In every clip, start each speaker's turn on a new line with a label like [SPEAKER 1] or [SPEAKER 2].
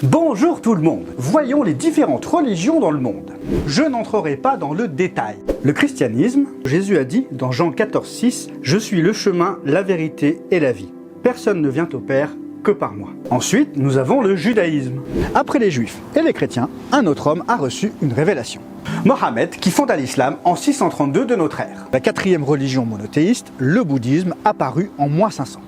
[SPEAKER 1] Bonjour tout le monde, voyons les différentes religions dans le monde. Je n'entrerai pas dans le détail. Le christianisme, Jésus a dit dans Jean 14,6 « Je suis le chemin, la vérité et la vie. Personne ne vient au Père que par moi. » Ensuite, nous avons le judaïsme. Après les juifs et les chrétiens, un autre homme a reçu une révélation. Mohammed qui fonda l'islam en 632 de notre ère. La quatrième religion monothéiste, le bouddhisme, apparut en moins 500.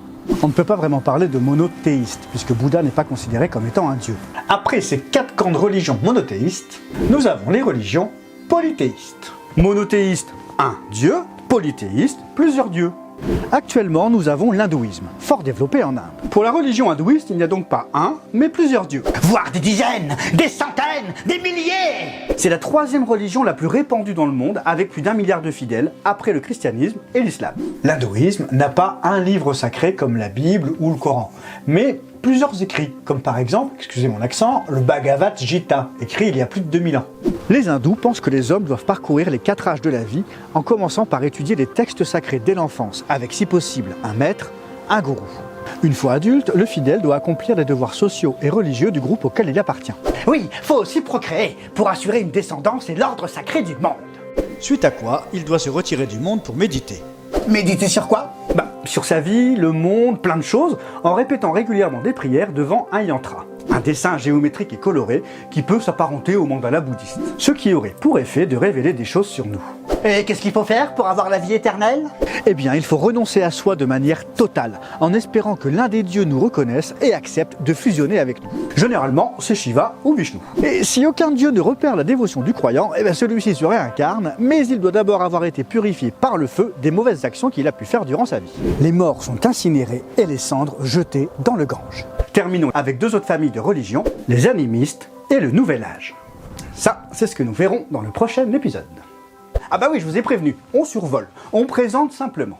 [SPEAKER 1] On ne peut pas vraiment parler de monothéiste, puisque Bouddha n'est pas considéré comme étant un dieu. Après ces 4 camps de religions monothéistes, nous avons les religions polythéistes. Monothéiste, un dieu, polythéiste, plusieurs dieux. Actuellement, nous avons l'hindouisme, fort développé en Inde. Pour la religion hindouiste, il n'y a donc pas un, mais plusieurs dieux. Voire des dizaines, des centaines, des milliers. C'est la troisième religion la plus répandue dans le monde, avec plus d'1 milliard de fidèles, après le christianisme et l'islam. L'hindouisme n'a pas un livre sacré comme la Bible ou le Coran, mais plusieurs écrits, comme par exemple, excusez mon accent, le Bhagavad Gita, écrit il y a plus de 2000 ans. Les hindous pensent que les hommes doivent parcourir les 4 âges de la vie, en commençant par étudier les textes sacrés dès l'enfance, avec si possible un maître, un gourou. Une fois adulte, le fidèle doit accomplir les devoirs sociaux et religieux du groupe auquel il appartient. Oui, faut aussi procréer, pour assurer une descendance et l'ordre sacré du monde.
[SPEAKER 2] Suite à quoi, il doit se retirer du monde pour méditer.
[SPEAKER 1] Méditer sur quoi? Sur sa vie, le monde, plein de choses, en répétant régulièrement des prières devant un yantra. Un dessin géométrique et coloré qui peut s'apparenter au mandala bouddhiste. Ce qui aurait pour effet de révéler des choses sur nous. Et qu'est-ce qu'il faut faire pour avoir la vie éternelle? Eh bien, il faut renoncer à soi de manière totale, en espérant que l'un des dieux nous reconnaisse et accepte de fusionner avec nous. Généralement, c'est Shiva ou Vishnu. Et si aucun dieu ne repère la dévotion du croyant, eh bien celui-ci se réincarne, mais il doit d'abord avoir été purifié par le feu des mauvaises actions qu'il a pu faire durant sa vie. Les morts sont incinérés et les cendres jetées dans le Gange. Terminons avec 2 autres familles de religions, les animistes et le Nouvel Âge. Ça, c'est ce que nous verrons dans le prochain épisode. Ah bah oui, je vous ai prévenu, on survole, on présente simplement.